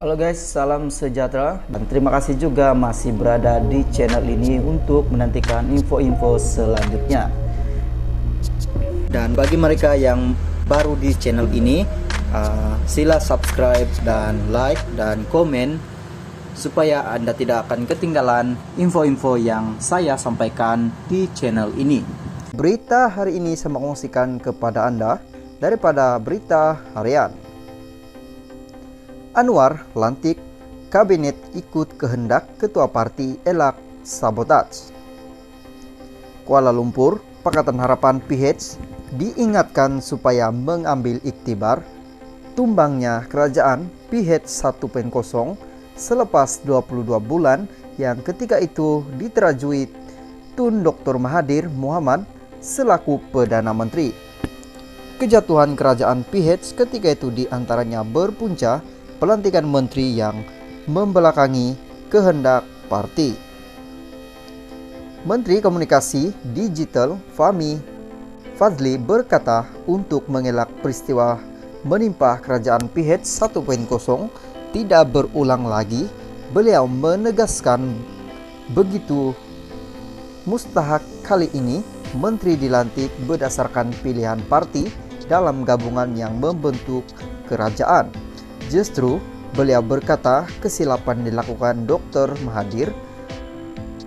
Halo guys, salam sejahtera dan terima kasih juga masih berada di channel ini untuk menantikan info-info selanjutnya. Dan bagi mereka yang baru di channel ini, sila subscribe dan like dan komen supaya Anda tidak akan ketinggalan info-info yang saya sampaikan di channel ini. Berita hari ini saya kongsikan kepada Anda daripada berita harian. Anwar lantik, kabinet ikut kehendak ketua parti elak sabotaj. Kuala Lumpur, Pakatan Harapan PH diingatkan supaya mengambil iktibar tumbangnya kerajaan PH 1.0 selepas 22 bulan yang ketika itu diterajui Tun Dr. Mahathir Mohamad selaku Perdana Menteri. Kejatuhan kerajaan PH ketika itu diantaranya berpunca pelantikan menteri yang membelakangi kehendak parti. Menteri Komunikasi Digital Fahmi Fadzli berkata untuk mengelak peristiwa menimpa kerajaan PH 1.0 tidak berulang lagi. Beliau menegaskan begitu mustahak kali ini menteri dilantik berdasarkan pilihan parti dalam gabungan yang membentuk kerajaan. Justru beliau berkata kesilapan dilakukan Dr. Mahathir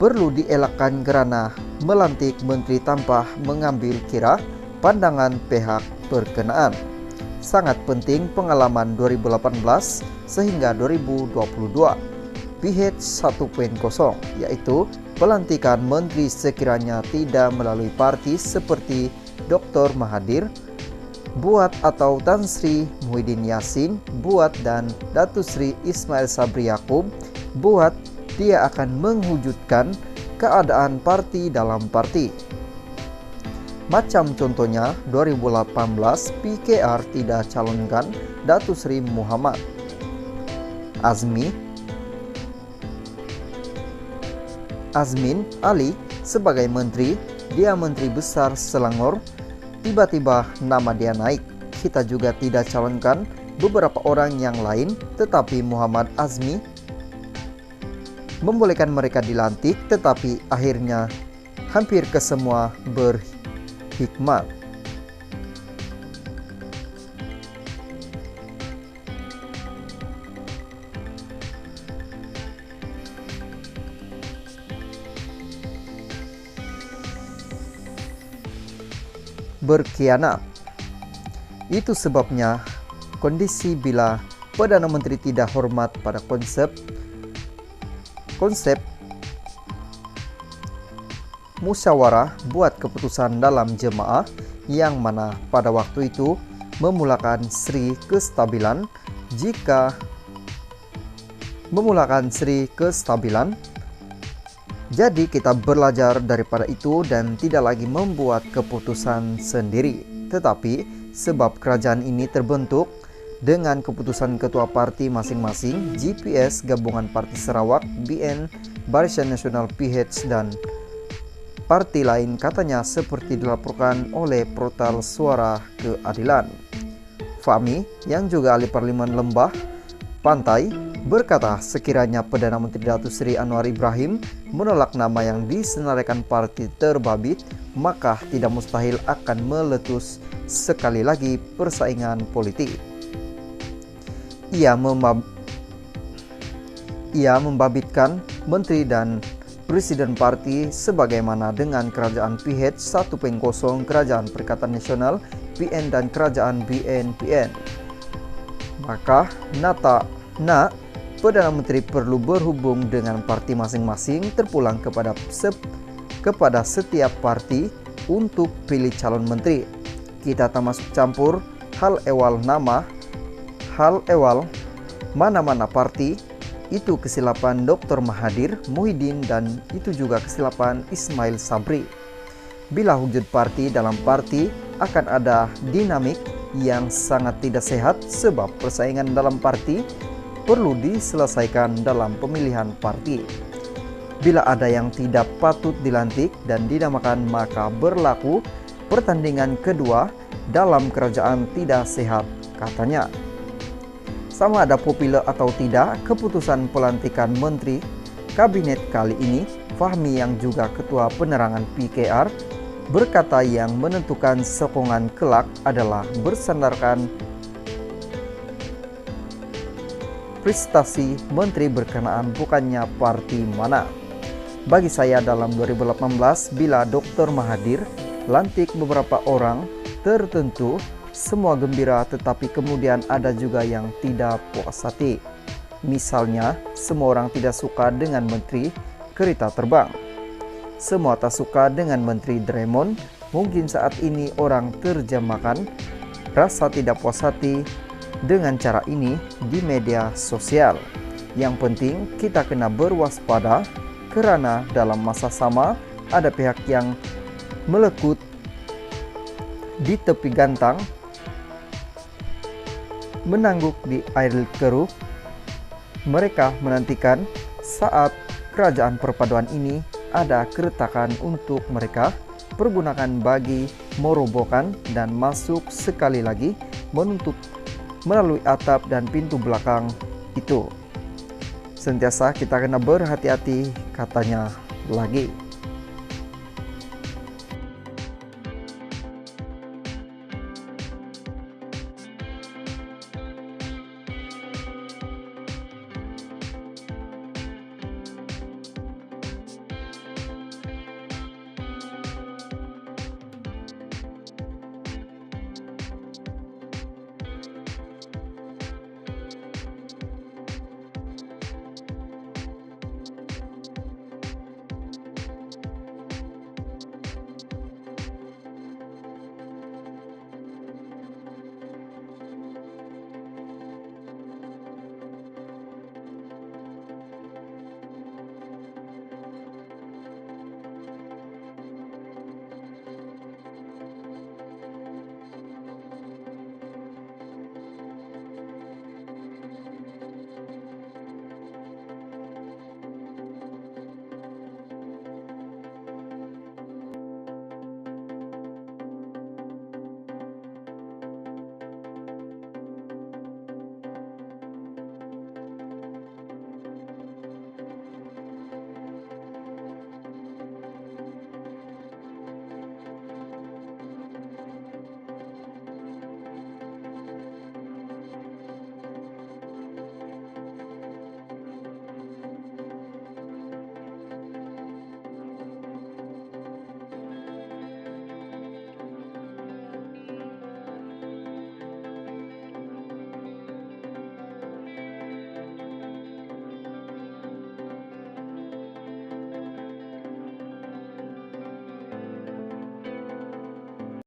perlu dielakkan karena melantik menteri tanpa mengambil kira pandangan pihak berkenaan. Sangat penting pengalaman 2018 sehingga 2022 PH 1.0 yaitu pelantikan menteri sekiranya tidak melalui parti seperti Dr. Mahathir buat atau Tan Sri Muhyiddin Yassin buat dan Datuk Sri Ismail Sabri Yaakob buat, dia akan mewujudkan keadaan parti dalam parti. Macam contohnya 2018 PKR tidak calonkan Datuk Sri Muhammad Azmin Ali sebagai menteri, dia menteri besar Selangor. Tiba-tiba nama dia naik. Kita juga tidak calonkan beberapa orang yang lain, tetapi Muhammad Azmi membolehkan mereka dilantik, tetapi akhirnya hampir kesemua berhikmat. Berkhianat. Itu sebabnya kondisi bila Perdana Menteri tidak hormat pada konsep musyawarah buat keputusan dalam jemaah yang mana pada waktu itu memulakan Sri kestabilan. Jika memulakan Sri kestabilan, jadi kita belajar daripada itu dan tidak lagi membuat keputusan sendiri. Tetapi sebab kerajaan ini terbentuk dengan keputusan ketua parti masing-masing, GPS Gabungan Parti Sarawak, BN Barisan Nasional PH dan parti lain katanya seperti dilaporkan oleh portal Suara Keadilan. Fahmi yang juga ahli Parlimen Lembah Pantai berkata sekiranya Perdana Menteri Datuk Seri Anwar Ibrahim menolak nama yang disenaraikan parti terbabit, maka tidak mustahil akan meletus sekali lagi persaingan politik. Ia membabitkan menteri dan presiden parti sebagaimana dengan kerajaan PH 1.0, kerajaan Perikatan Nasional PN dan kerajaan BNPN. Maka Perdana Menteri perlu berhubung dengan parti masing-masing, terpulang kepada setiap parti untuk pilih calon menteri. Kita tak masuk campur hal ewal mana-mana parti. Itu kesilapan Dr. Mahathir Muhyiddin dan itu juga kesilapan Ismail Sabri. Bila wujud parti dalam parti akan ada dinamik yang sangat tidak sehat sebab persaingan dalam parti perlu diselesaikan dalam pemilihan parti. Bila ada yang tidak patut dilantik dan dinamakan, maka berlaku pertandingan kedua dalam kerajaan tidak sehat, katanya. Sama ada populer atau tidak keputusan pelantikan menteri kabinet kali ini, Fahmi yang juga ketua penerangan PKR berkata yang menentukan sokongan kelak adalah bersandarkan prestasi menteri berkenaan, bukannya parti mana. Bagi saya dalam 2018 bila Dr. Mahathir lantik beberapa orang tertentu, semua gembira, tetapi kemudian ada juga yang tidak puas hati. Misalnya, semua orang tidak suka dengan Menteri Kereta Terbang. Semua tak suka dengan Menteri Doraemon. Mungkin saat ini orang terjemahkan rasa tidak puas hati dengan cara ini di media sosial. Yang penting kita kena berwaspada karena dalam masa sama ada pihak yang melekut di tepi gantang, menangguk di air keruh. Mereka menantikan saat kerajaan perpaduan ini ada keretakan untuk mereka pergunakan bagi merobohkan dan masuk sekali lagi menutup melalui atap dan pintu belakang itu. Sentiasa kita kena berhati-hati, katanya lagi.